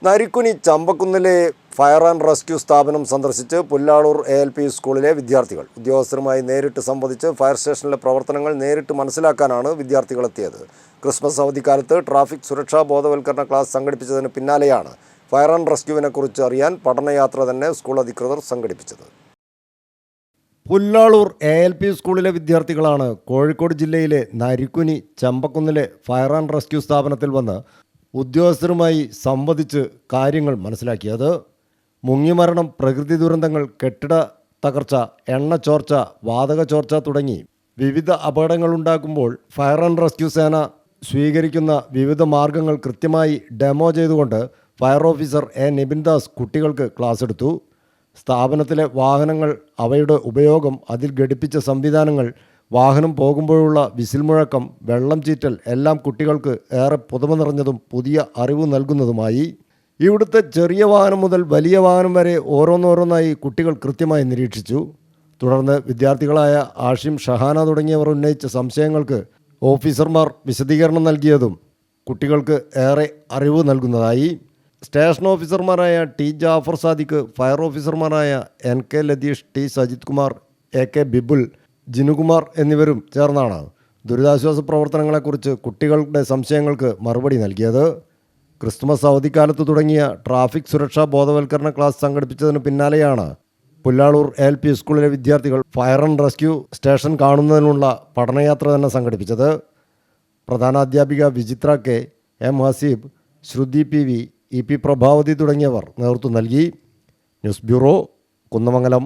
Narikkuni ചമ്പക്കുന്നിലെ fire and rescue സ്ഥാപനം സന്ദർശിച്ച് Pullalur ALP സ്കൂളിലെ വിദ്യാർത്ഥികൾ ഉദ്യോഗസ്ഥരുമായി നേരിട്ട് സംവദിച്ച് ഫയർ സ്റ്റേഷനിലെ പ്രവർത്തനങ്ങൾ നേരിട്ട് മനസ്സിലാക്കാനാണ് വിദ്യാർത്ഥികളെത്തിയത്. ക്രിസ്മസ് അവധിക്കാലത്ത് ട്രാഫിക് സുരക്ഷാ ബോധവൽക്കരണ ക്ലാസ് സംഘടിപ്പിച്ചതിന് പിന്നാലെയാണ് ഫയർ ആൻഡ് റെസ്ക്യൂവിനെക്കുറിച്ച് അറിയാൻ പഠനയാത്ര തന്നെ സ്കൂൾ അധികൃതർ സംഘടിപ്പിച്ചത്. പുല്ലാളൂർ ALP സ്കൂളിലെ വിദ്യാർത്ഥികളാണ് കോഴിക്കോട് ജില്ലയിലെ നരിക്കുനി ചമ്പക്കുന്നിലെ ഫയർ ആൻഡ് റെസ്ക്യൂ സ്ഥാപനത്തിൽ വന്ന് ഉദ്യോഗസ്ഥരുമായി സംവദിച്ച് കാര്യങ്ങൾ മനസ്സിലാക്കിയത്. മുങ്ങിമരണം, പ്രകൃതി ദുരന്തങ്ങൾ, കെട്ടിട തകർച്ച, എണ്ണ ചോർച്ച, വാതക ചോർച്ച തുടങ്ങി വിവിധ അപകടങ്ങളുണ്ടാകുമ്പോൾ ഫയർ ആൻഡ് റെസ്ക്യൂ സേന സ്വീകരിക്കുന്ന വിവിധ മാർഗങ്ങൾ കൃത്യമായി ഡെമോ ചെയ്തുകൊണ്ട് ഫയർ ഓഫീസർ നിബിൻ ദാസ് കുട്ടികൾക്ക് ക്ലാസ് എടുത്തു. സ്ഥാപനത്തിലെ വാഹനങ്ങൾ, അവയുടെ ഉപയോഗം, അതിൽ ഘടിപ്പിച്ച സംവിധാനങ്ങൾ, വാഹനം പോകുമ്പോഴുള്ള വിസിൽ മുഴക്കം, വെള്ളം ചീറ്റൽ എല്ലാം കുട്ടികൾക്ക് ഏറെ പുതുമ നിറഞ്ഞതും പുതിയ അറിവ് നൽകുന്നതുമായി. ഇവിടുത്തെ ചെറിയ വാഹനം മുതൽ വലിയ വാഹനം വരെ ഓരോന്നോരോന്നായി കുട്ടികൾ കൃത്യമായി നിരീക്ഷിച്ചു. തുടർന്ന് വിദ്യാർത്ഥികളായ ആഷിം, ഷഹാന തുടങ്ങിയവർ ഉന്നയിച്ച സംശയങ്ങൾക്ക് ഓഫീസർമാർ വിശദീകരണം നൽകിയതും കുട്ടികൾക്ക് ഏറെ അറിവ് നൽകുന്നതായി. സ്റ്റേഷൻ ഓഫീസർമാരായ T. ജാഫർ സാദിഖ്, ഫയർ ഓഫീസർമാരായ NK Latheesh, T. Sajith Kumar, AK Bibul, Jinukumar എന്നിവരും ചേർന്നാണ് ദുരിതാശ്വാസ പ്രവർത്തനങ്ങളെക്കുറിച്ച് കുട്ടികളുടെ സംശയങ്ങൾക്ക് മറുപടി നൽകിയത്. ക്രിസ്മസ് അവധിക്കാലത്ത് തുടങ്ങിയ ട്രാഫിക് സുരക്ഷാ ബോധവൽക്കരണ ക്ലാസ് സംഘടിപ്പിച്ചതിന് പിന്നാലെയാണ് പുല്ലാളൂർ ALP സ്കൂളിലെ വിദ്യാർത്ഥികൾ ഫയർ ആൻഡ് റെസ്ക്യൂ സ്റ്റേഷൻ കാണുന്നതിനുള്ള പഠനയാത്ര തന്നെ സംഘടിപ്പിച്ചത്. പ്രധാനാധ്യാപിക വിചിത്ര K, M. ഹസീബ്, ശ്രുതി PV, EP പ്രഭാവതി തുടങ്ങിയവർ നേതൃത്വം നൽകി. News bureau, Kunnamangalam.